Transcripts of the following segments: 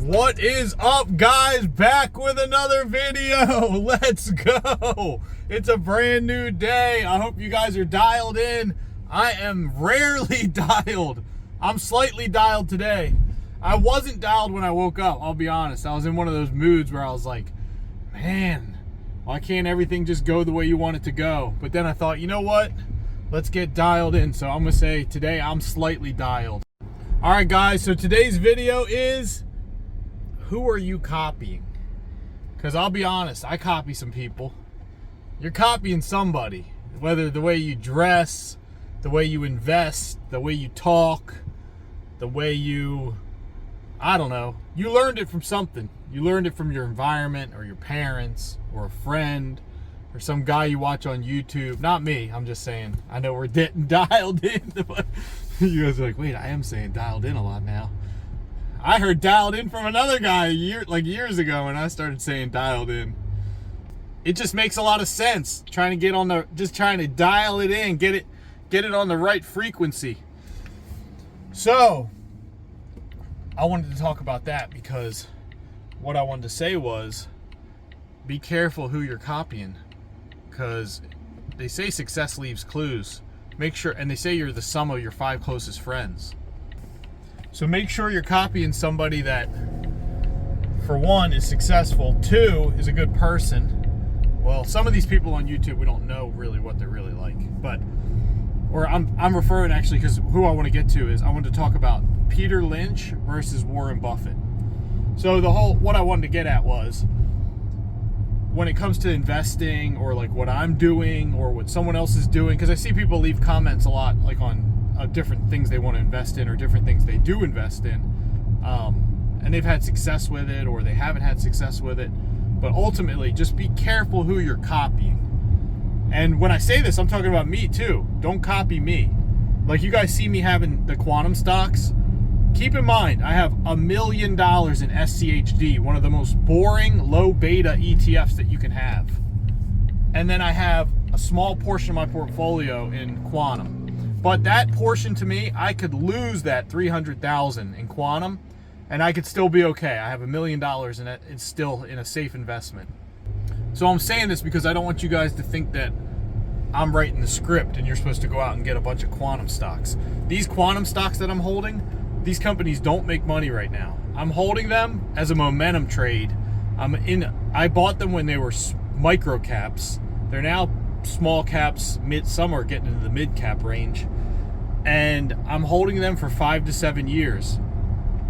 What is up, guys? Back with another video. Let's go. It's a brand new day. I hope you guys are dialed in. I am rarely dialed. I'm slightly dialed today. I wasn't dialed when I woke up, I'll be honest. I was in one of those moods where I was like, man, why can't everything just go the way you want it to go? But then I thought, you know what? Let's get dialed in. So I'm gonna say today I'm slightly dialed. All right, guys, so today's video is, who are you copying? Because I'll be honest, I copy some people. You're copying somebody, whether the way you dress, the way you invest, the way you talk, the way you, I don't know. You learned it from something. You learned it from your environment or your parents or a friend or some guy you watch on YouTube. Not me, I'm just saying. I know we're dialed in. You guys are like, wait, I am saying dialed in a lot now. I heard dialed in from another guy years ago when I started saying dialed in. It just makes a lot of sense. Trying to get on the, just trying to dial it in, get it on the right frequency. So, I wanted to talk about that because what I wanted to say was, be careful who you're copying, because they say success leaves clues. Make sure, and they say you're the sum of your 5 closest friends. So make sure you're copying somebody that, for one, is successful, 2, is a good person. Well, some of these people on YouTube, we don't know really what they're really like, but, or I'm referring actually, because who I want to get to is, I want to talk about Peter Lynch versus Warren Buffett. So what I wanted to get at was, when it comes to investing or like what I'm doing or what someone else is doing, because I see people leave comments a lot like on different things they want to invest in or different things they do invest in, and they've had success with it or they haven't had success with it. But ultimately, just be careful who you're copying. And when I say this, I'm talking about me too. Don't copy me. Like, you guys see me having the quantum stocks. Keep in mind, I have $1 million in SCHD, one of the most boring, low beta ETFs that you can have. And then I have a small portion of my portfolio in quantum. But that portion, to me, I could lose that $300,000 in quantum, and I could still be okay. I have $1 million in it. It's still in a safe investment. So I'm saying this because I don't want you guys to think that I'm writing the script and you're supposed to go out and get a bunch of quantum stocks. These quantum stocks that I'm holding, these companies don't make money right now. I'm holding them as a momentum trade. I bought them when they were micro caps. They're now small caps, some are getting into the mid cap range, and I'm holding them for 5 to 7 years.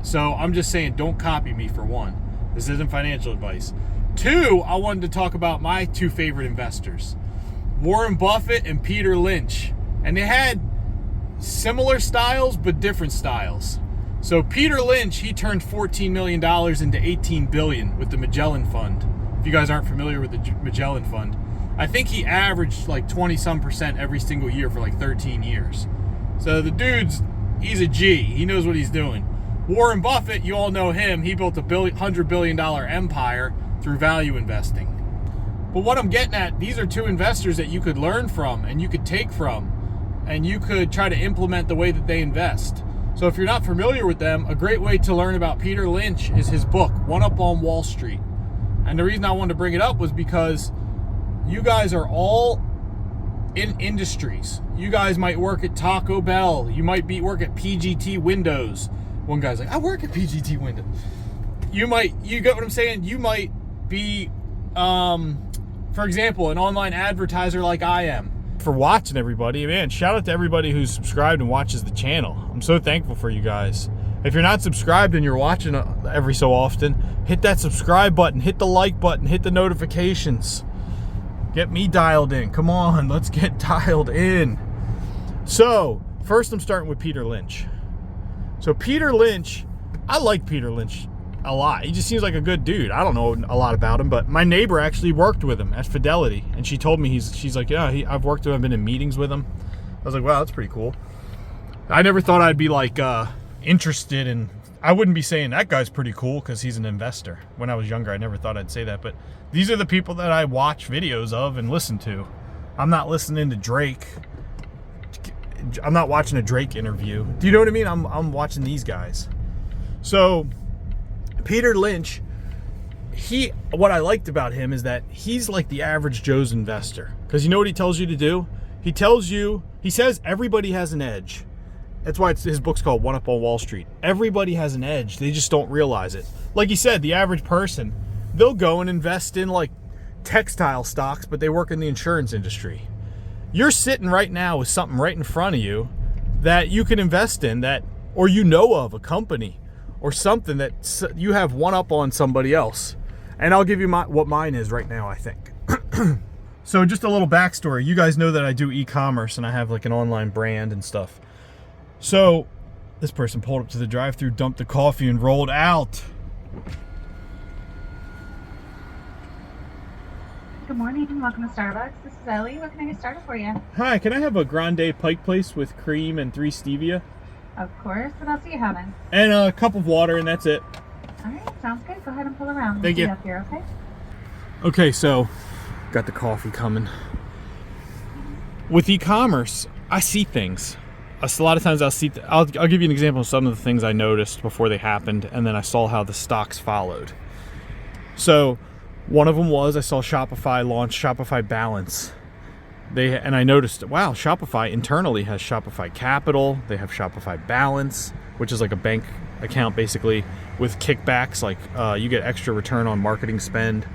So I'm just saying, don't copy me, for one. This isn't financial advice. 2, I wanted to talk about my 2 favorite investors, Warren Buffett and Peter Lynch. And they had similar styles but different styles. So Peter Lynch, he turned $14 million into $18 billion with the Magellan Fund. If you guys aren't familiar with the Magellan Fund, I think he averaged like 20-some% every single year for like 13 years. So the dude's, he's a G. He knows what he's doing. Warren Buffett, you all know him. He built a $100 billion empire through value investing. But what I'm getting at, these are 2 investors that you could learn from and you could take from, and you could try to implement the way that they invest. So if you're not familiar with them, a great way to learn about Peter Lynch is his book, One Up on Wall Street. And the reason I wanted to bring it up was because you guys are all in industries. You guys might work at Taco Bell. You might work at PGT Windows. One guy's like, I work at PGT Windows. You get what I'm saying? You might be, for example, an online advertiser like I am. For watching, everybody, man, shout out to everybody who's subscribed and watches the channel. I'm so thankful for you guys. If you're not subscribed and you're watching every so often, hit that subscribe button, hit the like button, hit the notifications. Get me dialed in. Come on, let's get dialed in. So, first I'm starting with Peter Lynch. So Peter Lynch, I like Peter Lynch a lot. He just seems like a good dude. I don't know a lot about him, but my neighbor actually worked with him at Fidelity, and she told me she's like, yeah, I've worked with him, I've been in meetings with him. I was like, wow, that's pretty cool. I never thought I'd be like interested in, I wouldn't be saying that guy's pretty cool because he's an investor. When I was younger, I never thought I'd say that, but these are the people that I watch videos of and listen to. I'm not listening to Drake. I'm not watching a Drake interview. Do you know what I mean? I'm watching these guys. So Peter Lynch, what I liked about him is that he's like the average Joe's investor. Because you know what he tells you to do? He says everybody has an edge. That's why his book's called One Up on Wall Street. Everybody has an edge. They just don't realize it. Like he said, the average person, they'll go and invest in like textile stocks, but they work in the insurance industry. You're sitting right now with something right in front of you that you can invest in, that, or you know of a company or something that you have one up on somebody else. And I'll give you what mine is right now, I think. So just a little backstory. You guys know that I do e-commerce and I have like an online brand and stuff. So this person pulled up to the drive-thru, dumped the coffee, and rolled out. Good morning. Welcome to Starbucks. This is Ellie. What can I get started for you? Hi, can I have a grande Pike Place with cream and 3 stevia? Of course. What else are you having? And a cup of water, and that's it. All right. Sounds good. Go ahead and pull around. Thank you. Up here, okay? Okay, so got the coffee coming. With e-commerce, I see things. A lot of times I'll give you an example of some of the things I noticed before they happened, and then I saw how the stocks followed. So one of them was I saw Shopify launch Shopify Balance. And I noticed, wow, Shopify internally has Shopify Capital. They have Shopify Balance, which is like a bank account basically with kickbacks, like you get extra return on marketing spend.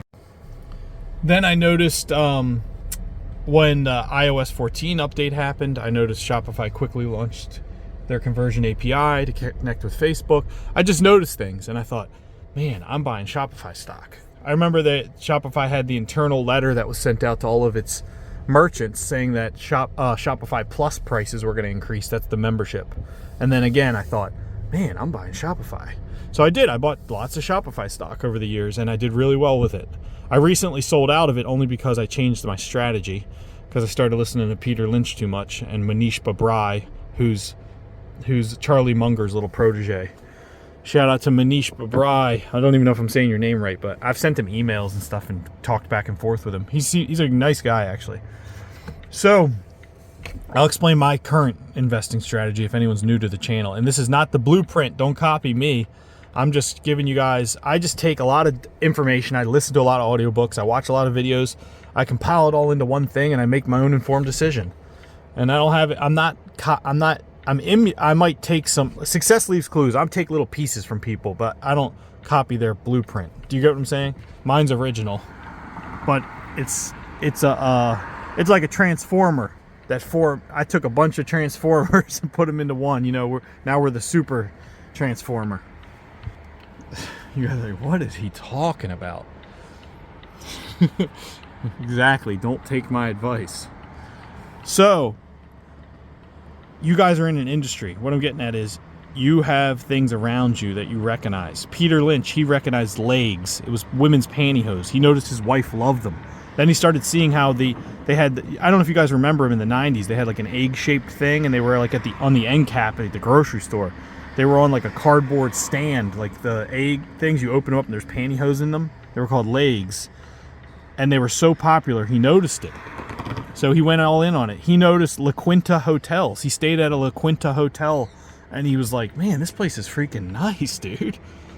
Then I noticed when the iOS 14 update happened, I noticed Shopify quickly launched their conversion API to connect with Facebook. I just noticed things and I thought, man, I'm buying Shopify stock. I remember that Shopify had the internal letter that was sent out to all of its merchants saying that Shopify Plus prices were going to increase. That's the membership. And then again, I thought, man, I'm buying Shopify. So I did. I bought lots of Shopify stock over the years and I did really well with it. I recently sold out of it only because I changed my strategy, because I started listening to Peter Lynch too much and Manish Babrai, who's Charlie Munger's little protege. Shout out to Manish Babrai. I don't even know if I'm saying your name right, but I've sent him emails and stuff and talked back and forth with him. He's a nice guy, actually. So I'll explain my current investing strategy if anyone's new to the channel. And this is not the blueprint. Don't copy me. I'm just giving you guys, I just take a lot of information. I listen to a lot of audiobooks. I watch a lot of videos. I compile it all into one thing and I make my own informed decision. And I don't have it. I might take some, success leaves clues. I'll take little pieces from people, but I don't copy their blueprint. Do you get what I'm saying? Mine's original, but it's like a transformer I took a bunch of transformers and put them into one. You know, now we're the super transformer. You guys are like, what is he talking about? Exactly. Don't take my advice. So, you guys are in an industry. What I'm getting at is you have things around you that you recognize. Peter Lynch, he recognized legs. It was women's pantyhose. He noticed his wife loved them. Then he started seeing how they had, I don't know if you guys remember them in the 90s, they had like an egg-shaped thing and they were like on the end cap at the grocery store. They were on like a cardboard stand, like the egg things, you open them up and there's pantyhose in them. They were called legs. And they were so popular, he noticed it. So he went all in on it. He noticed La Quinta hotels. He stayed at a La Quinta hotel and he was like, man, this place is freaking nice, dude.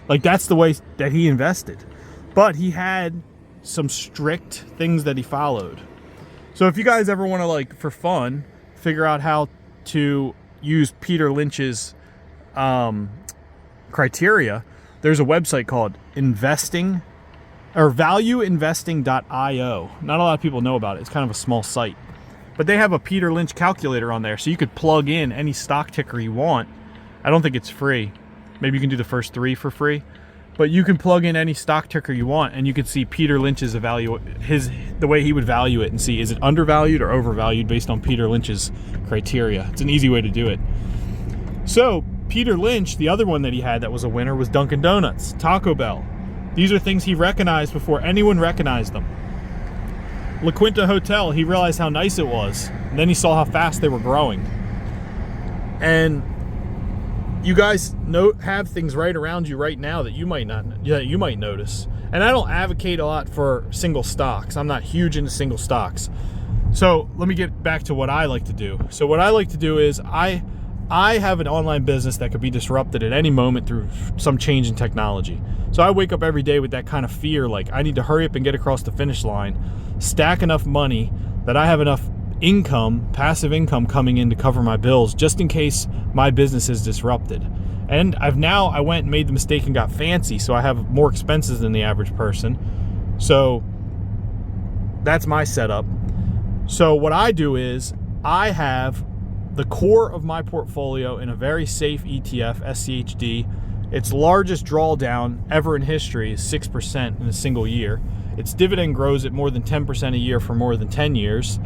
Like that's the way that he invested. But he had some strict things that he followed. So if you guys ever want to, like, for fun, figure out how to use Peter Lynch's criteria, there's a website called valueinvesting.io. Not a lot of people know about it. It's kind of a small site. But they have a Peter Lynch calculator on there, so you could plug in any stock ticker you want. I don't think it's free. Maybe you can do the first 3 for free. But you can plug in any stock ticker you want, and you can see Peter Lynch's the way he would value it and see, is it undervalued or overvalued based on Peter Lynch's criteria. It's an easy way to do it. So Peter Lynch, the other one that he had that was a winner was Dunkin' Donuts, Taco Bell. These are things he recognized before anyone recognized them. La Quinta Hotel, he realized how nice it was, and then he saw how fast they were growing. And you guys have things right around you right now that you might notice. And I don't advocate a lot for single stocks. I'm not huge into single stocks. So let me get back to what I like to do. So what I like to do is I I have an online business that could be disrupted at any moment through some change in technology. So I wake up every day with that kind of fear, like I need to hurry up and get across the finish line, stack enough money that I have enough income, passive income coming in to cover my bills just in case my business is disrupted. And I went and made the mistake and got fancy, so I have more expenses than the average person. So that's my setup. So what I do is I have the core of my portfolio in a very safe ETF, SCHD. Its largest drawdown ever in history is 6% in a single year. Its dividend grows at more than 10% a year for more than 10 years.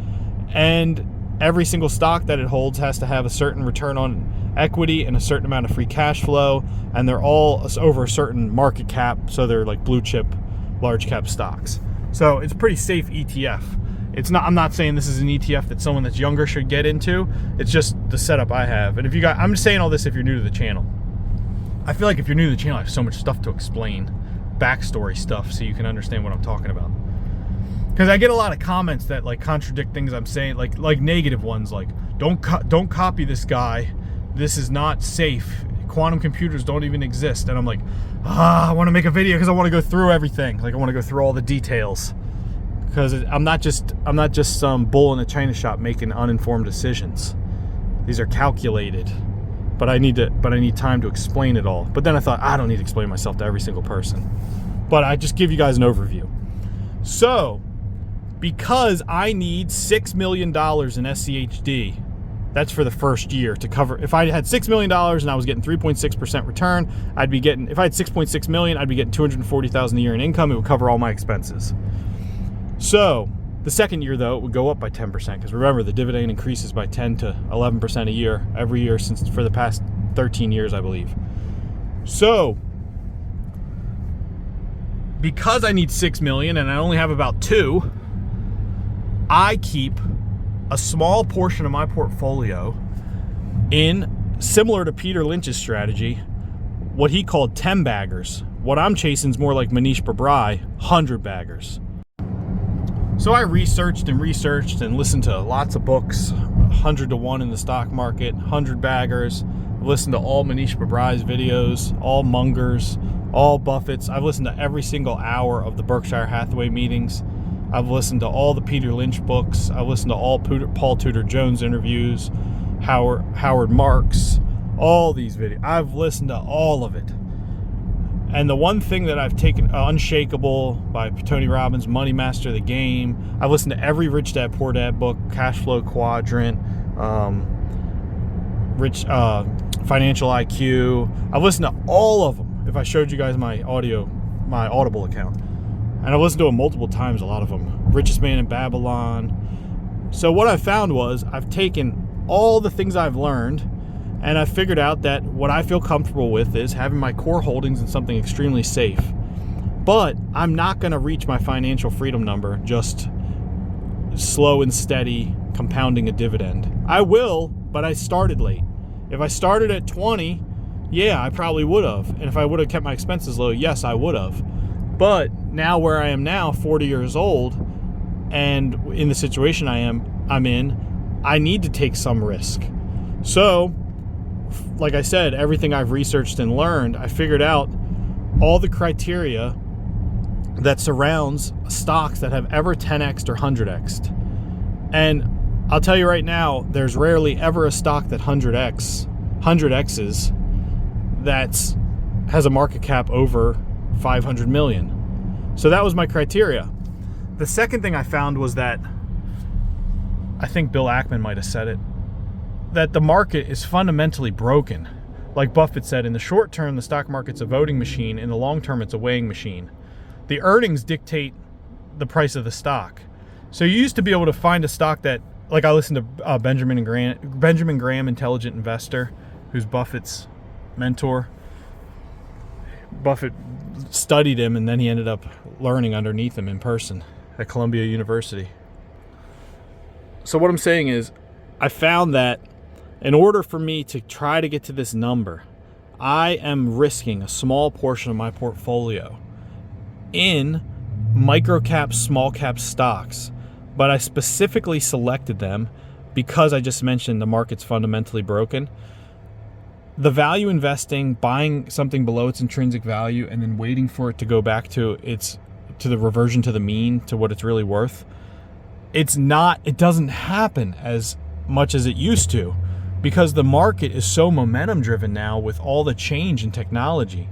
And every single stock that it holds has to have a certain return on equity and a certain amount of free cash flow. And they're all over a certain market cap, so they're like blue chip, large cap stocks. So it's a pretty safe ETF. I'm not saying this is an ETF that someone that's younger should get into. It's just the setup I have. And I'm just saying all this if you're new to the channel. I feel like if you're new to the channel, I have so much stuff to explain, backstory stuff, so you can understand what I'm talking about. Because I get a lot of comments that like contradict things I'm saying, like negative ones, like don't copy this guy. This is not safe. Quantum computers don't even exist. And I'm like, I want to make a video because I want to go through everything. Like I want to go through all the details. Because I'm not just some bull in a china shop making uninformed decisions. These are calculated, but I need time to explain it all. But then I thought I don't need to explain myself to every single person. But I just give you guys an overview. So, because I need $6 million in SCHD, that's for the first year to cover. If I had $6 million and I was getting 3.6% return, I'd be getting. If I had 6.6 million, I'd be getting $240,000 a year in income. It would cover all my expenses. So the second year, though, it would go up by 10% because remember, the dividend increases by 10 to 11% a year every year for the past 13 years, I believe. So because I need 6 million and I only have about 2, I keep a small portion of my portfolio in, similar to Peter Lynch's strategy, what he called 10 baggers. What I'm chasing is more like Manish Babrai, 100 baggers. So I researched and listened to lots of books, 100 to 1 in the stock market, 100 baggers. I've listened to all Manish Babrai's videos, all Munger's, all Buffett's. I've listened to every single hour of the Berkshire Hathaway meetings. I've listened to all the Peter Lynch books. I've listened to all Paul Tudor Jones interviews, Howard Marks, all these videos. I've listened to all of it. And the one thing that I've taken, Unshakable by Tony Robbins, Money Master the Game. I've listened to every Rich Dad Poor Dad book, Cash Flow Quadrant, Financial IQ. I've listened to all of them. If I showed you guys my Audible account. And I've listened to them multiple times, a lot of them. Richest Man in Babylon. So what I found was I've taken all the things I've learned and I figured out that what I feel comfortable with is having my core holdings in something extremely safe. But I'm not going to reach my financial freedom number just slow and steady compounding a dividend. I will, but I started late. If I started at 20, yeah, I probably would have. And if I would have kept my expenses low, yes, I would have. But now where I am now, 40 years old, and in the situation I'm in, I need to take some risk. So, like I said, everything I've researched and learned, I figured out all the criteria that surrounds stocks that have ever 10x'd or 100x'd. And I'll tell you right now, there's rarely ever a stock that 100x's that has a market cap over 500 million. So that was my criteria. The second thing I found was that, I think Bill Ackman might have said it, that the market is fundamentally broken. Like Buffett said, in the short term, the stock market's a voting machine. In the long term, it's a weighing machine. The earnings dictate the price of the stock. So you used to be able to find a stock that, like I listened to Benjamin Graham, Intelligent Investor, who's Buffett's mentor. Buffett studied him, and then he ended up learning underneath him in person at Columbia University. So what I'm saying is, I found that in order for me to try to get to this number, I am risking a small portion of my portfolio in micro-cap, small-cap stocks. But I specifically selected them because I just mentioned the market's fundamentally broken. the value investing, buying something below its intrinsic value and then waiting for it to go back to the reversion to the mean, to what it's really worth, it doesn't happen as much as it used to, because the market is so momentum driven now with all the change in technology.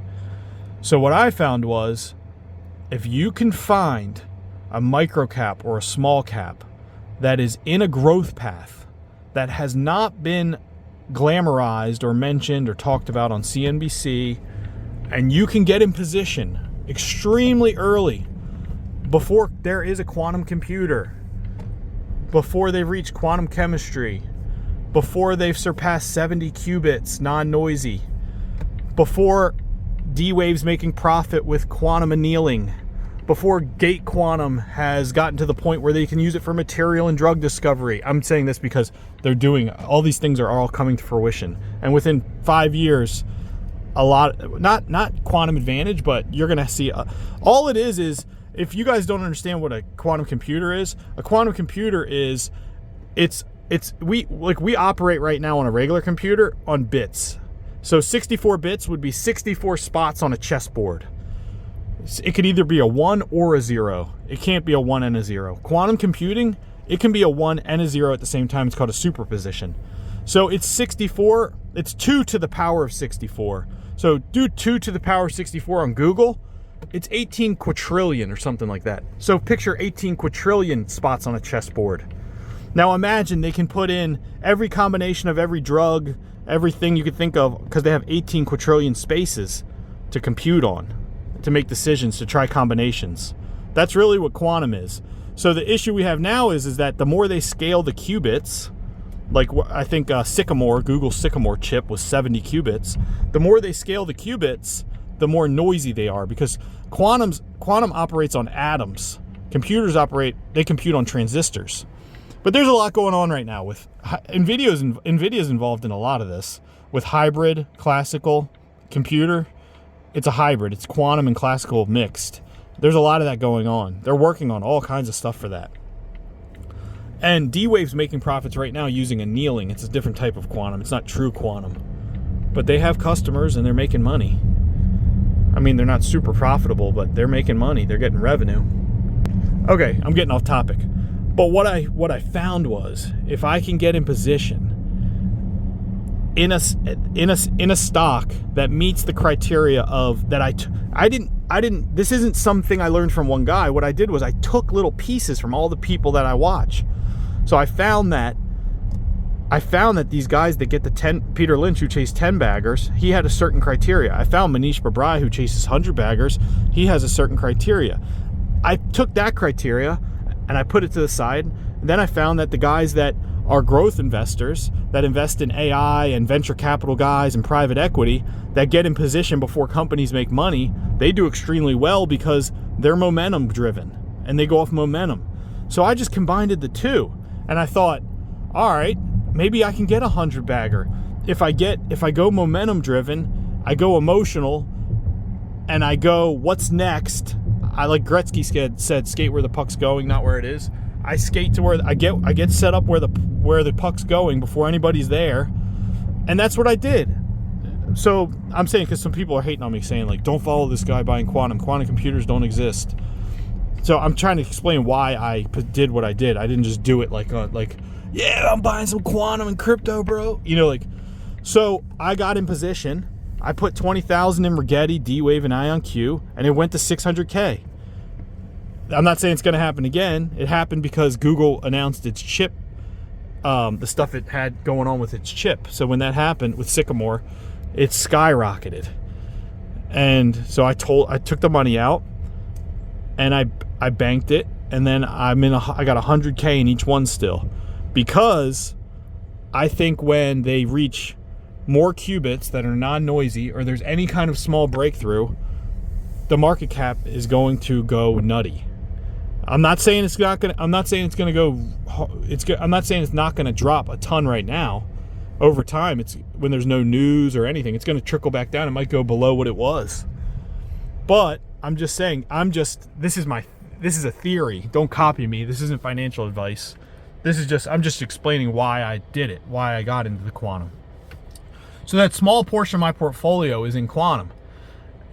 So what I found was, if you can find a micro cap or a small cap that is in a growth path, that has not been glamorized or mentioned or talked about on CNBC, and you can get in position extremely early, before there is a quantum computer, before they've reached quantum chemistry, before they've surpassed 70 qubits non-noisy, before D-Wave's making profit with quantum annealing, before gate quantum has gotten to the point where they can use it for material and drug discovery. I'm saying this because they're doing, all these things are all coming to fruition. And within 5 years, a lot, not quantum advantage, but you're gonna see, all it is, if you guys don't understand what a quantum computer is, a quantum computer is, we operate right now on a regular computer on bits. So 64 bits would be 64 spots on a chessboard. It could either be a 1 or a 0. It can't be a 1 and a 0. Quantum computing, it can be a 1 and a 0 at the same time. It's called a superposition. So it's 64, it's 2 to the power of 64. So do 2 to the power of 64 on Google, it's 18 quadrillion or something like that. So picture 18 quadrillion spots on a chessboard. Now imagine they can put in every combination of every drug, everything you could think of, because they have 18 quadrillion spaces to compute on, to make decisions, to try combinations. That's really what quantum is. So the issue we have now is that the more they scale the qubits, like I think Google's Sycamore chip was 70 qubits. The more they scale the qubits, the more noisy they are, because quantum operates on atoms. Computers compute on transistors. But there's a lot going on right now with NVIDIA's involved in a lot of this with hybrid, classical, computer. It's a hybrid. It's quantum and classical mixed. There's a lot of that going on. They're working on all kinds of stuff for that. And D-Wave's making profits right now using annealing. It's a different type of quantum. It's not true quantum. But they have customers and they're making money. I mean, they're not super profitable, but they're making money. They're getting revenue. Okay, I'm getting off topic. But what I found was, if I can get in position in a stock that meets the criteria of that, I didn't. This isn't something I learned from one guy. What I did was I took little pieces from all the people that I watch. So I found that these guys that get the 10, Peter Lynch, who chased 10 baggers, he had a certain criteria. I found Manish Babrai, who chases 100 baggers, he has a certain criteria. I took that criteria and I put it to the side. And then I found that the guys that are growth investors, that invest in AI and venture capital guys and private equity, that get in position before companies make money, they do extremely well because they're momentum driven and they go off momentum. So I just combined the two, and I thought, all right, maybe I can get 100 bagger. If I go momentum driven, I go emotional, and I go, what's next? I, like Gretzky said, skate where the puck's going, not where it is. I skate to where I get set up where the puck's going before anybody's there, and that's what I did. So I'm saying, because some people are hating on me, saying like, don't follow this guy buying quantum computers don't exist. So I'm trying to explain why I did what I did. I didn't just do it like yeah, I'm buying some quantum and crypto, bro. So I got in position. I put 20,000 in Rigetti, D-Wave, and IonQ, and it went to 600K. I'm not saying it's going to happen again. It happened because Google announced its chip, the stuff it had going on with its chip. So when that happened with Sycamore, it skyrocketed. And so I took the money out, and I banked it, and then I got 100K in each one still, because I think when they reach more qubits that are non-noisy, or there's any kind of small breakthrough, the market cap is going to go nutty. I'm not saying it's not going to drop a ton right now. Over time, it's when there's no news or anything, it's going to trickle back down. It might go below what it was. But I'm just saying, this is a theory. Don't copy me. This isn't financial advice. I'm just explaining why I did it, why I got into the quantum. So that small portion of my portfolio is in quantum.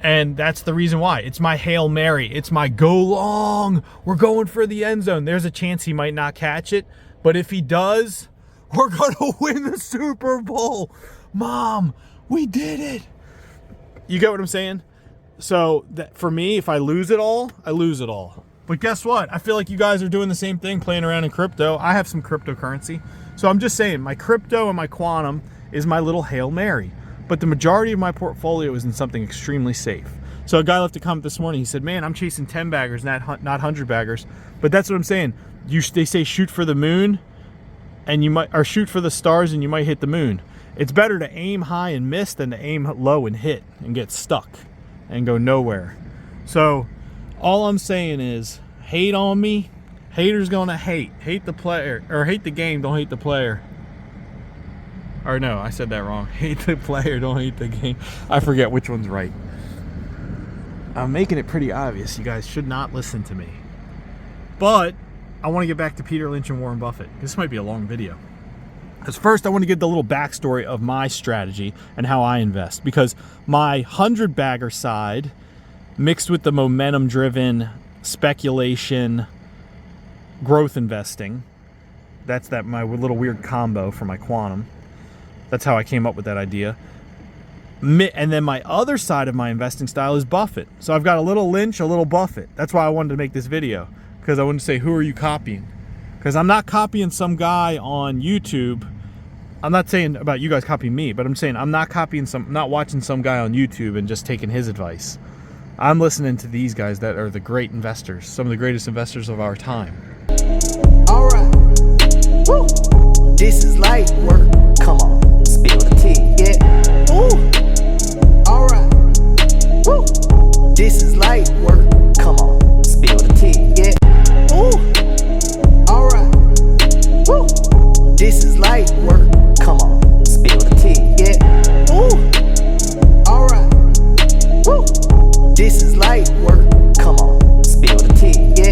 And that's the reason why. It's my Hail Mary. It's my go long. We're going for the end zone. There's a chance he might not catch it. But if he does, we're going to win the Super Bowl. Mom, we did it. You get what I'm saying? So that for me, if I lose it all, I lose it all. But guess what? I feel like you guys are doing the same thing, playing around in crypto. I have some cryptocurrency. So I'm just saying, my crypto and my quantum is my little Hail Mary. But the majority of my portfolio is in something extremely safe. So a guy left a comment this morning. He said, man, I'm chasing 10 baggers, not 100 baggers. But that's what I'm saying. They say shoot for the moon, and you might, or shoot for the stars and you might hit the moon. It's better to aim high and miss than to aim low and hit and get stuck and go nowhere. So all I'm saying is, hate on me. Haters gonna hate. Hate the player, or hate the game, don't hate the player. Or no, I said that wrong. Hate the player, don't hate the game. I forget which one's right. I'm making it pretty obvious. You guys should not listen to me. But I want to get back to Peter Lynch and Warren Buffett. This might be a long video. Because first I want to give the little backstory of my strategy and how I invest. Because my 100-bagger side, mixed with the momentum-driven speculation, growth investing, that's my little weird combo for my quantum. That's how I came up with that idea. And then my other side of my investing style is Buffett. So I've got a little Lynch, a little Buffett. That's why I wanted to make this video. Because I wanted to say, who are you copying? Because I'm not copying some guy on YouTube. I'm not saying about you guys copying me, but I'm saying I'm not watching some guy on YouTube and just taking his advice. I'm listening to these guys that are the great investors, some of the greatest investors of our time. All right. Woo. This is light work. Come on. Spill the tea, yeah. Ooh. All right. Woo. This is light work. Come on. Spill the tea, yeah. Ooh. All right. Woo. This is light work. Come on.